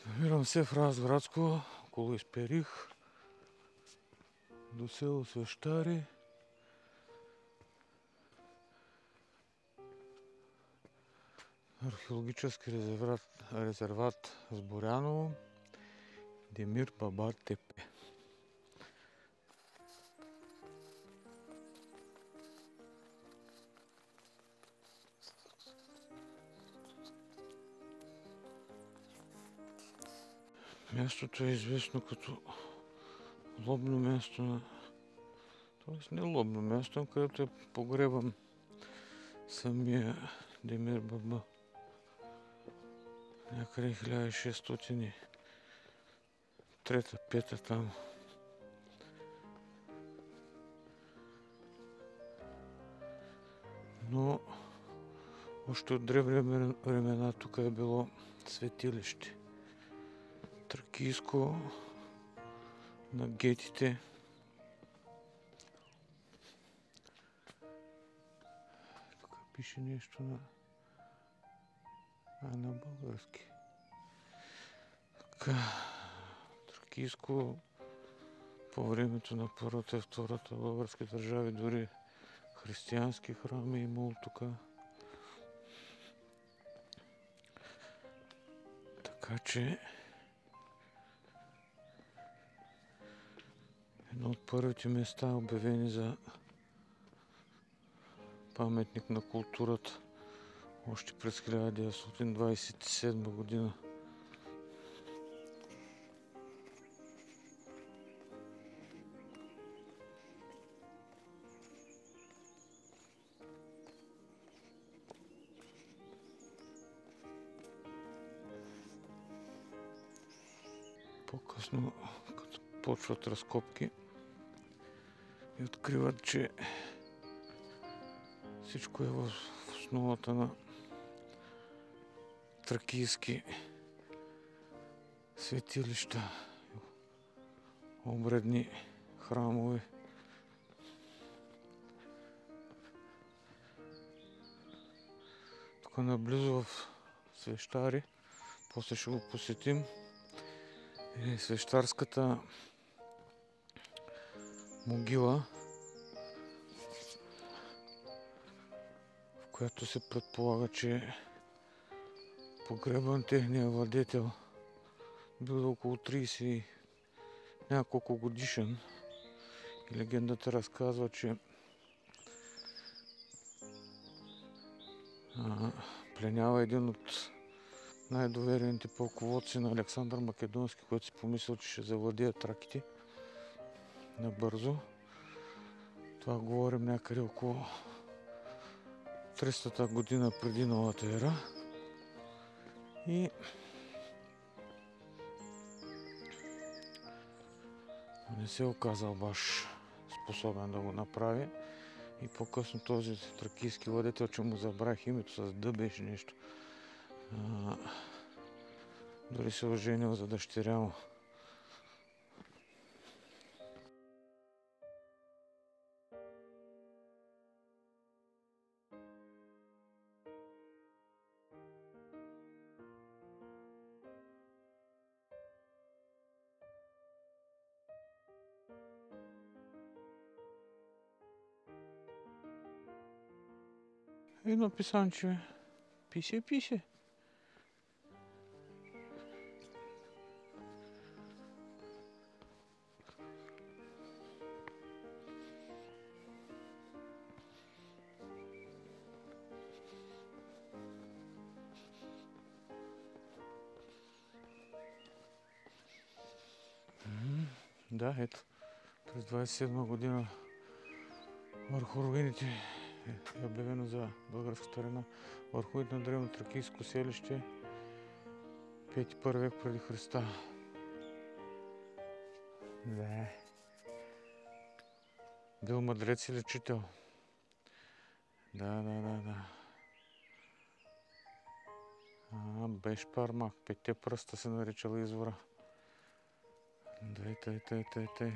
Намирам се в Разградско, около Исперих, до село Свещари. Археологически резерват Сборяново, Демир Баба Тепе. Мястото е известно като лобно място, т.е. не лобно място, където е погребан самия Демир Баба. Някъде 1603-5 там. Но още от древни времена тук е било светилище. Тракийско на гетите. Тук пише нещо на български. Така, Тракийско по времето на Първата и Втората български държави, дори християнски храми имало тук. Така че едно от първите места, обявени за паметник на културата още през 1927 година. По-късно, като почват разкопки и откриват, че всичко е в основата на тракийски светилища, обредни храмове. Тук наблизо в Свещари, после ще го посетим, е свещарската могила, в която се предполага, че погребан техния владетел бил около 30 и няколко годишен. И легендата разказва, че пленява един от най-доверените пълководци на Александър Македонски, който си помислил, че ще завладеят траките набързо. Това говорим някъде около 300-та година преди новата ера. И не се оказал баш способен да го направи. И по-късно този тракийски владетел, че му забрах името, с Д беше нещо. Дори се оженил за дъщеря му. Едно писанче. Пише. Да, ето. През 27 година върху руините е обявено за българска старина. Върховете на древно тракийско селище, 5-1 век преди Христа. Да. Бил мъдрец и лечител. Да. Беше пармак. 5 пръста се наричала извора. Тъй.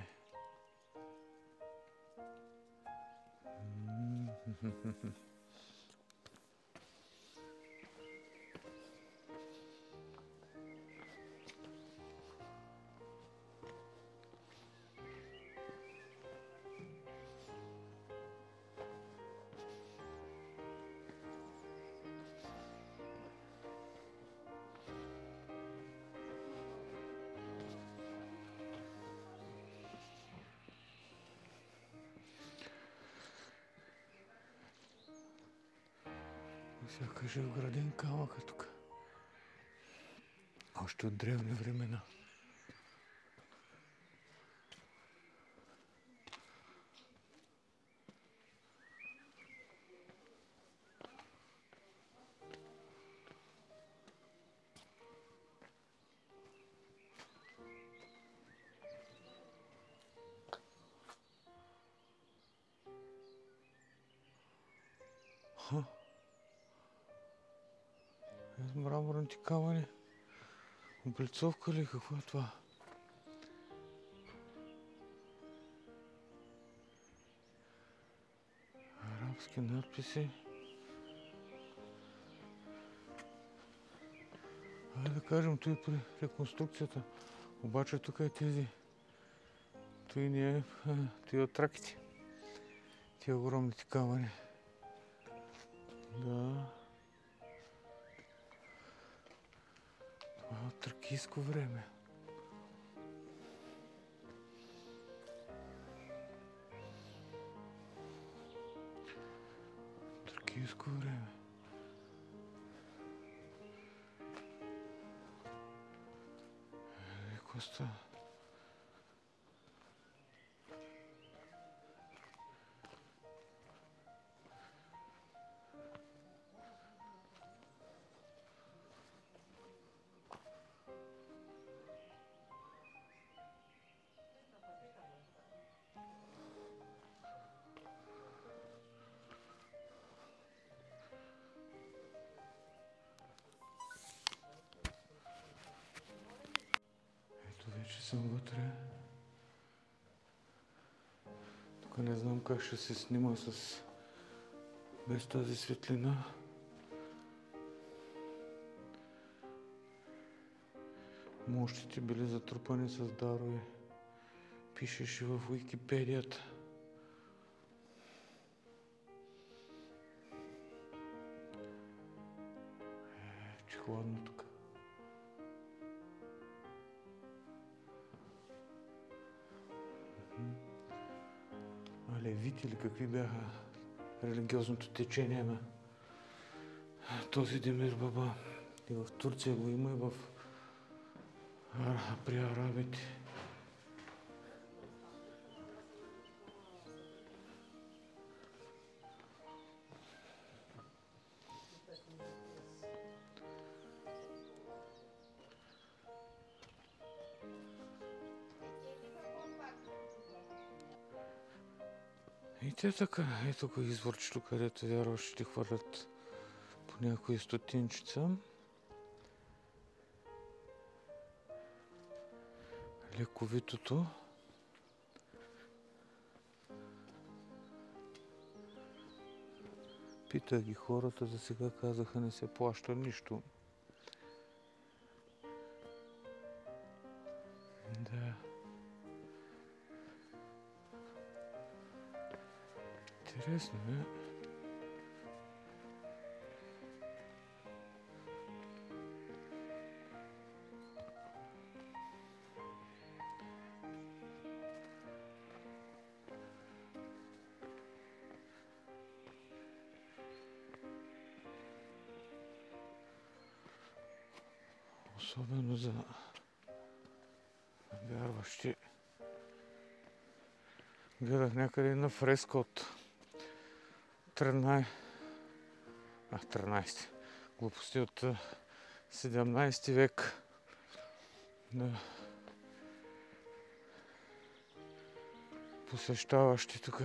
Сякаш е вграден камъка тук. Още от древни времена. Мраморните камъни. Облицовка ли? Какво е това? Арабски надписи. Айде да кажем, той при реконструкцията. Обаче тук е тези. Той не е тия от траките. Тия огромните камъни. Да. Това е от тракийско време. Тракийско време. Какво става? Вече съм вътре. Тук не знам как ще се снима без тази светлина. Мощите били затрупани с дарове. Пишеше в Уикипедията. Че хладно тук. Левити или какви бяха религиозното течение на този Демир Баба. И в Турция го има, и при арабите. И те така, ето го изворчето, където вярваш, ще хвърлят по някои стотинчица. Лековитото. Питах ги хората, за сега казаха, не се плаща нищо. Да. Интересно, не? Особено за вярващи. Гледах някъде една фреска от 13 глупости от 17 век. Да. Посещаващи тук.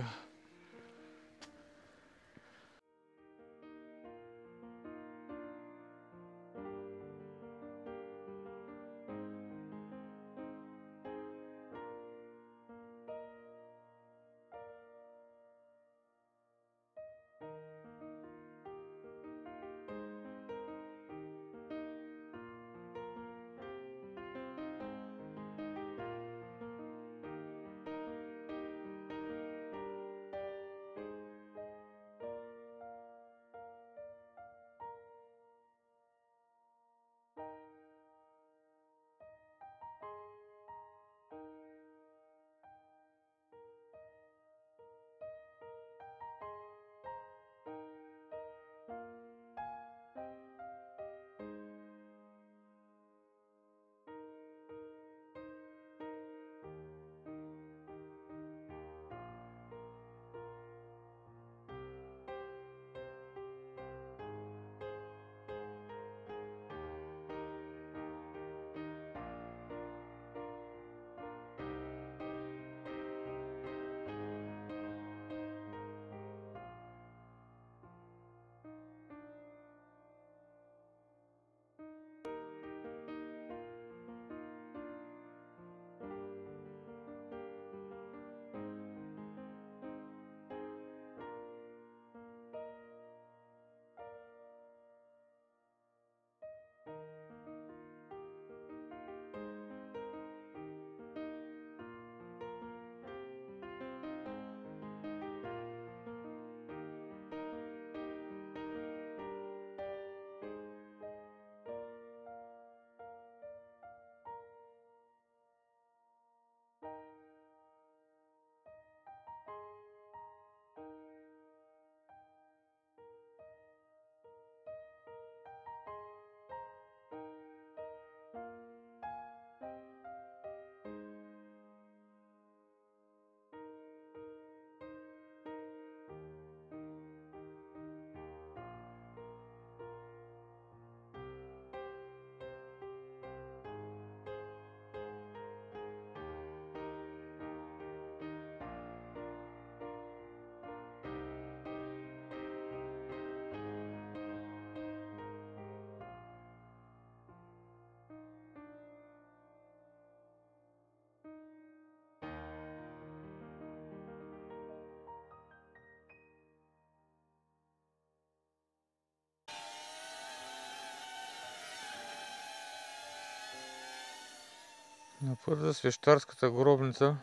На път за свещарската гробница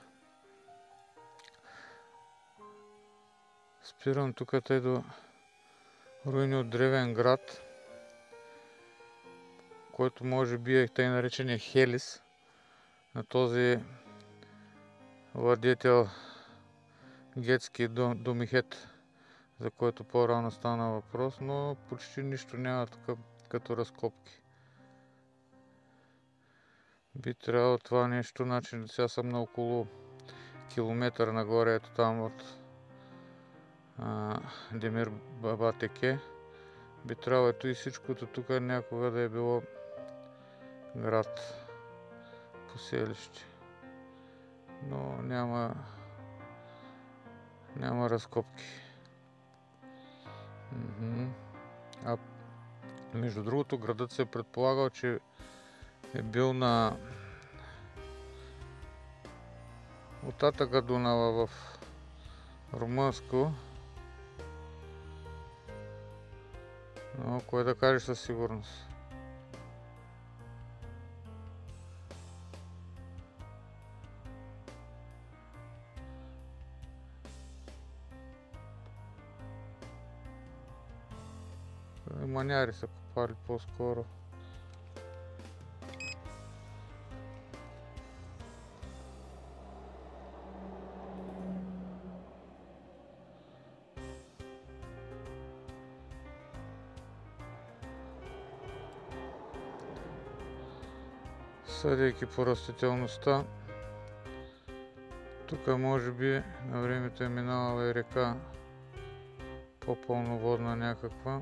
спирам тук тъй до руини от древен град, който може би е тъй наречения Хелис на този владетел Гетски Домихет, за който по-рано стана въпрос, но почти нищо няма тук като разкопки. Би трябвало това нещо, значи сега съм на около километър нагоре, ето там от Демир Баба Теке. Би трябвало ето и всичкото тук някога да е било град, поселище. Но няма разкопки. А между другото, градът се е предполагал, че е бил на оттатъка Дунава в Румънско. Но кое да кажеш със сигурност? Маняри са копали по-скоро. Съдейки по растителността, тук може би на времето е минала и река по-пълноводна някаква.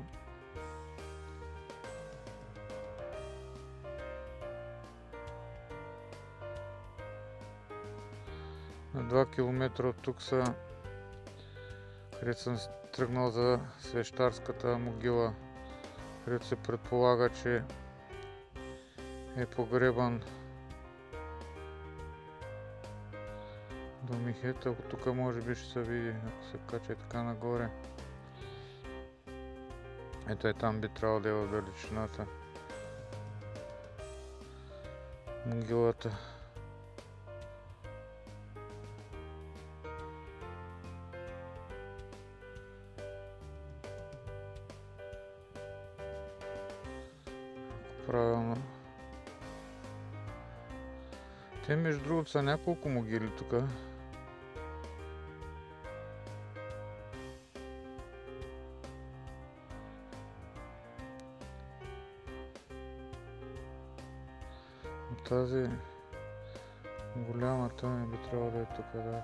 На 2 км от тук са, където съм тръгнал за свещарската могила, където се предполага, че е погребан Домихет. Ако тук може би ще се види, ако се кача така нагоре. Ето е там би трябвало да е в далечината могилата. Правилно. Те между другото са няколко могили тук. Тази голямата не би трябвало да е тук, да.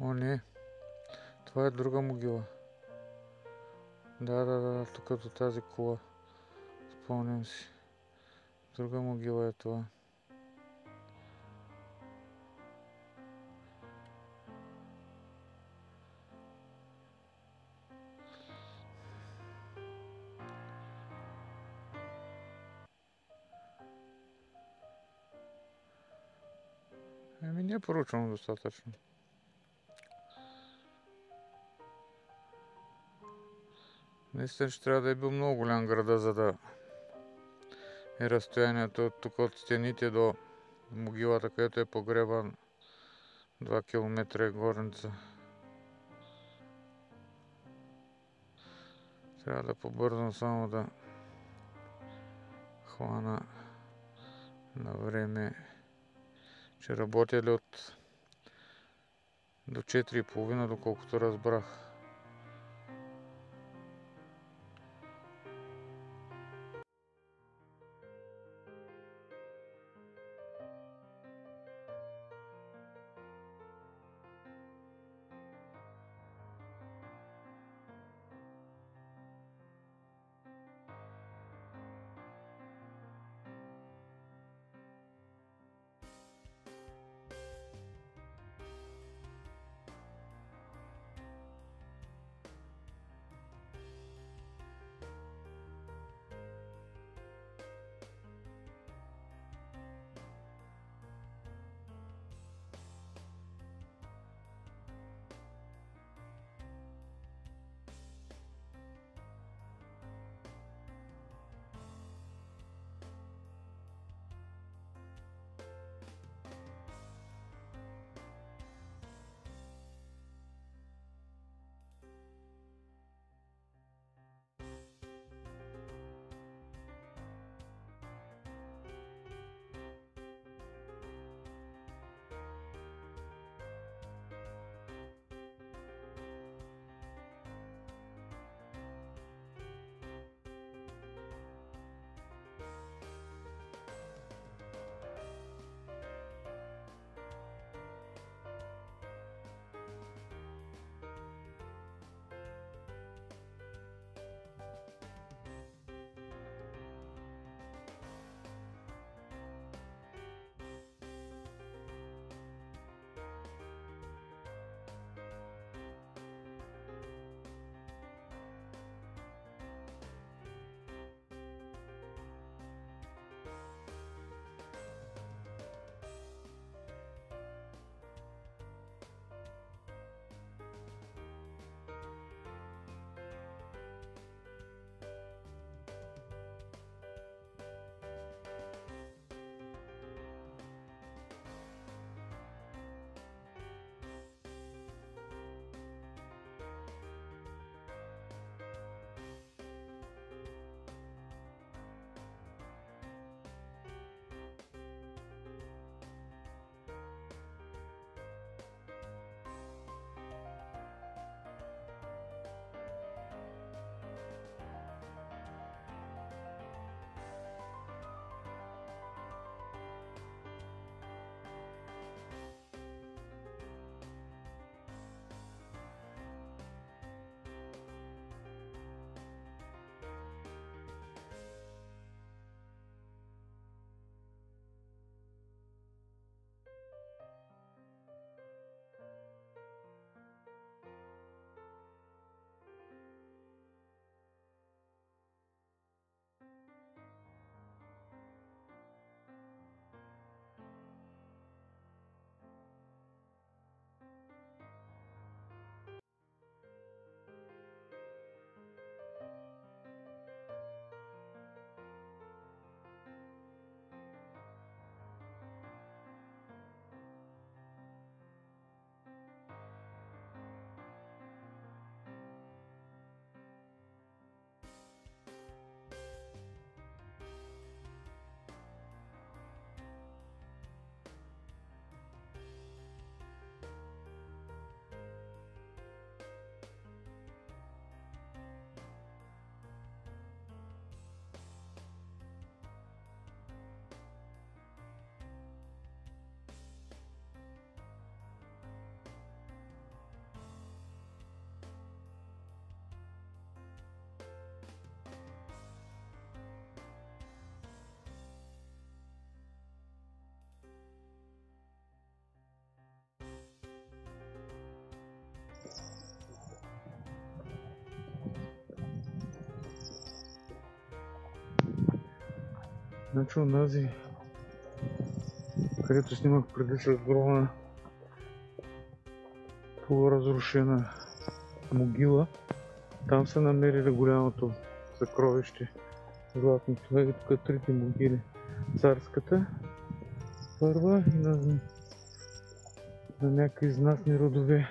О, не. Това е друга могила. Да, тук до тази кола. Спомням си. Друга могила е това. Не е поручвам достатъчно. Наистина ще трябва да е бил много голям града, за да е разстоянието тук от стените до могилата, където е погребан 2 км горница. Трябва да побързам само да хвана на време, че работя ли от до 4:30, доколкото разбрах. Значи онази, където снимах преди с огромна полуразрушена могила, там са намерили голямото съкровище. Златното. Ето тук трите могили. Царската, първа и на някакви знатни родове.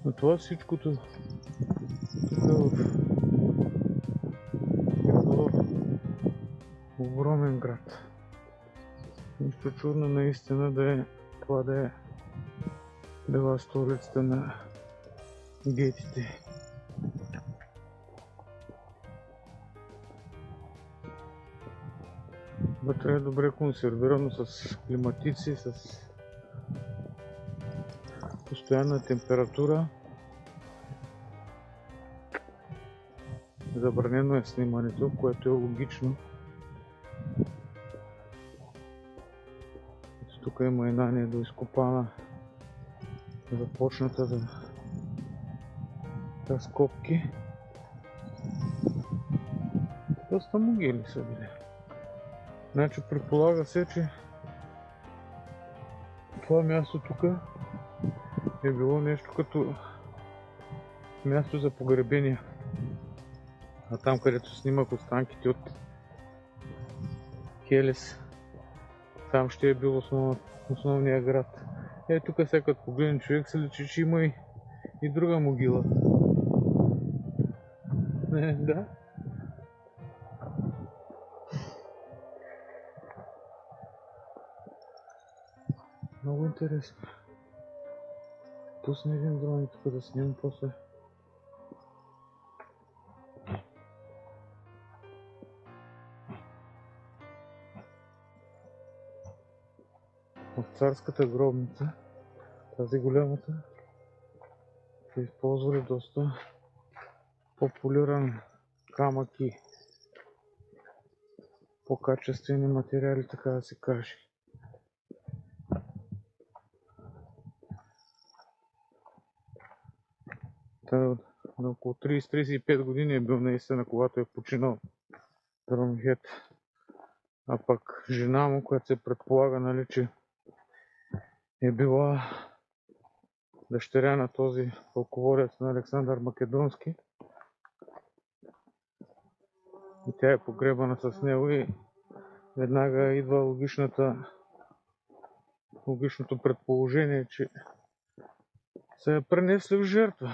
Но това всичкото тук е било огромен град. Нищо чудно наистина това да е била столицата на гетите. Вътре е добре консервирано с климатици, с постоянна температура. Забранено е снимането, което е логично. Тук има една недоизкопана, започната да разкопки. Доста могили са били. Значи предполага се, че това място тук е било нещо като място за погребения. А там, където снимах останките от Хелес, там ще е бил основният град. Тук сега като погледне човек се личи, че има и друга могила. Да. Много интересно. Пусна един дрон и тук да снимам после. В царската гробница, тази голямата, са използвали доста популиран камък и по-качествени материали, така да се каже. На около 30-35 години е бил наистина, когато е починал Дромхет. А пък жена му, която се предполага, нали, че е била дъщеря на този пълководец на Александър Македонски. И тя е погребана с него и веднага идва логичното предположение, че се е пренесли в жертва.